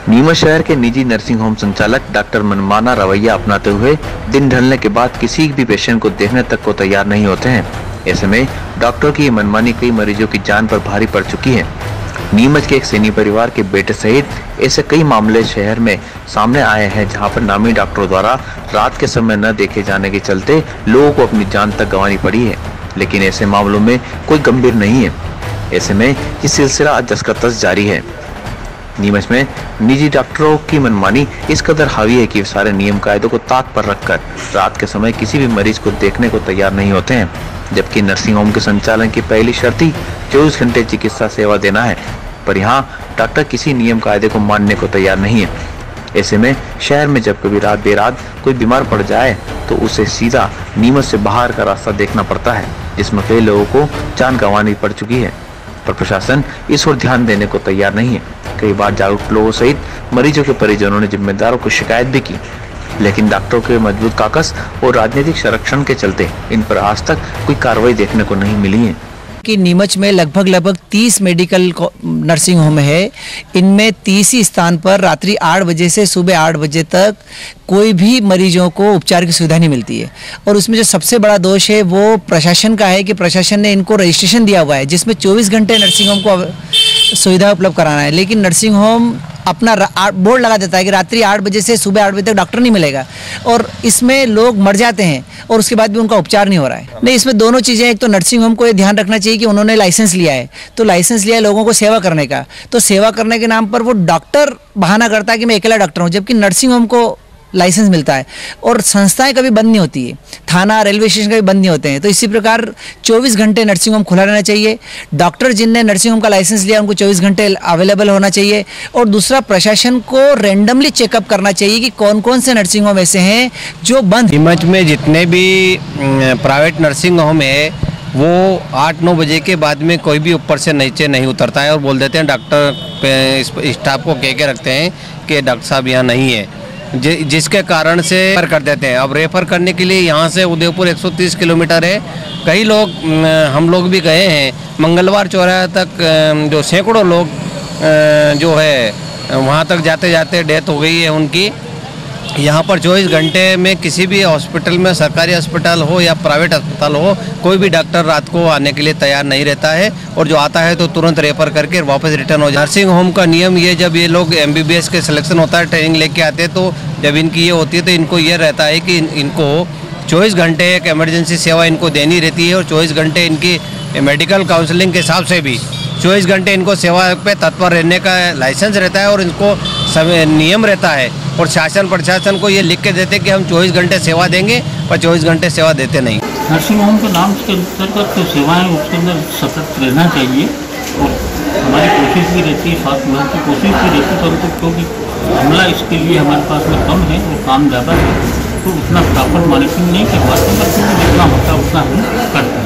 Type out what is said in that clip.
नीमच शहर के निजी नर्सिंग होम संचालक डॉक्टर मनमाना रवैया अपनाते हुए दिन ढलने के बाद किसी भी पेशेंट को देखने तक को तैयार नहीं होते हैं। ऐसे में डॉक्टर की मनमानी कई मरीजों की जान पर भारी पड़ चुकी है। नीमच के एक सैनी परिवार के बेटे सहित ऐसे कई मामले शहर में सामने आए हैं, जहां पर नामी डॉक्टरों द्वारा रात के समय न देखे जाने के चलते लोगों को अपनी जान तक गंवानी पड़ी है। लेकिन ऐसे मामलों में कोई गंभीर नहीं है। ऐसे में ये सिलसिला दस का तस जारी है। नीमच में निजी डॉक्टरों की मनमानी इस कदर हावी है कि सारे नियम कायदों को ताक पर रखकर रात के समय किसी भी मरीज को देखने को तैयार नहीं होते हैं, जबकि नर्सिंग होम के संचालन की पहली शर्त ही 24 घंटे चिकित्सा सेवा देना है। पर यहाँ डॉक्टर किसी नियम कायदे को मानने को तैयार नहीं है। ऐसे में शहर में जब कभी रात बेरात कोई बीमार पड़ जाए तो उसे सीधा नीमच से बाहर का रास्ता देखना पड़ता है, जिसमें कई लोगों को जान गंवानी पड़ चुकी है। पर प्रशासन इस ओर ध्यान देने को तैयार नहीं है। कई बार जागरूक लोगों सहित मरीजों के परिजनों ने जिम्मेदारों को शिकायत भी की, लेकिन डॉक्टरों के मजबूत काकस और राजनीतिक संरक्षण के चलते इन पर आज तक कोई कार्रवाई देखने को नहीं मिली है। कि नीमच में लगभग 30 मेडिकल नर्सिंग होम है। इनमें 30 ही स्थान पर रात्रि 8 बजे से सुबह 8 बजे तक कोई भी मरीजों को उपचार की सुविधा नहीं मिलती है। और उसमें जो सबसे बड़ा दोष है वो प्रशासन का है कि प्रशासन ने इनको रजिस्ट्रेशन दिया हुआ है, जिसमें 24 घंटे नर्सिंग होम को सुविधा उपलब्ध कराना है, लेकिन नर्सिंग होम अपना बोर्ड लगा देता है कि रात्रि 8 बजे से सुबह 8 बजे तक डॉक्टर नहीं मिलेगा, और इसमें लोग मर जाते हैं और उसके बाद भी उनका उपचार नहीं हो रहा है। नहीं, इसमें दोनों चीज़ें, एक तो नर्सिंग होम को ये ध्यान रखना चाहिए कि उन्होंने लाइसेंस लिया है, तो लाइसेंस लिया है लोगों को सेवा करने का, तो सेवा करने के नाम पर वो डॉक्टर बहाना करता है कि मैं अकेला डॉक्टर हूँ, जबकि नर्सिंग होम को लाइसेंस मिलता है और संस्थाएं कभी बंद नहीं होती है, थाना रेलवे स्टेशन कभी बंद नहीं होते हैं। तो इसी प्रकार 24 घंटे नर्सिंग होम खुला रहना चाहिए। डॉक्टर जिनने नर्सिंग होम का लाइसेंस लिया उनको 24 घंटे अवेलेबल होना चाहिए। और दूसरा, प्रशासन को रैंडमली चेकअप करना चाहिए कि कौन कौन से नर्सिंग होम ऐसे हैं जो बंद। नीमच में जितने भी प्राइवेट नर्सिंग होम है वो 8-9 बजे के बाद में कोई भी ऊपर से नीचे नहीं उतरता है और बोल देते हैं, डॉक्टर स्टाफ को कह के रखते हैं कि डॉक्टर साहब यहाँ नहीं है, जिसके कारण से रेफर कर देते हैं। अब रेफर करने के लिए यहाँ से उदयपुर 130 किलोमीटर है। कई लोग, हम लोग भी गए हैं, मंगलवार चौराहे तक जो सैकड़ों लोग जो है वहाँ तक जाते जाते डेथ हो गई है उनकी। यहाँ पर 24 घंटे में किसी भी हॉस्पिटल में, सरकारी अस्पताल हो या प्राइवेट अस्पताल हो, कोई भी डॉक्टर रात को आने के लिए तैयार नहीं रहता है, और जो आता है तो तुरंत रेफर करके वापस रिटर्न हो जाए। नर्सिंग होम का नियम ये, जब ये लोग MBBS के सिलेक्शन होता है, ट्रेनिंग लेके आते हैं, तो जब इनकी ये होती है तो इनको ये रहता है कि इनको 24 घंटे एक इमरजेंसी सेवा इनको देनी रहती है, और 24 घंटे इनकी मेडिकल काउंसलिंग के हिसाब से भी 24 घंटे इनको सेवा पे तत्पर रहने का लाइसेंस रहता है और इनको समय नियम रहता है। और शासन प्रशासन को ये लिख के देते कि हम 24 घंटे सेवा देंगे, पर 24 घंटे सेवा देते नहीं। नर्सिंग होम के नाम के अंतर्गत जो सेवाएँ उसके अंदर सतत रहना चाहिए, और हमारी कोशिश भी रहती है, स्वास्थ्य विभाग की कोशिश भी रहती है, परंतु क्योंकि हमला इसके लिए हमारे पास में कम है और काम ज़्यादा है, तो उतना प्रॉपर मॉनिटरिंग नहीं कर पाते, पर जितना होता है उतना हम करते हैं।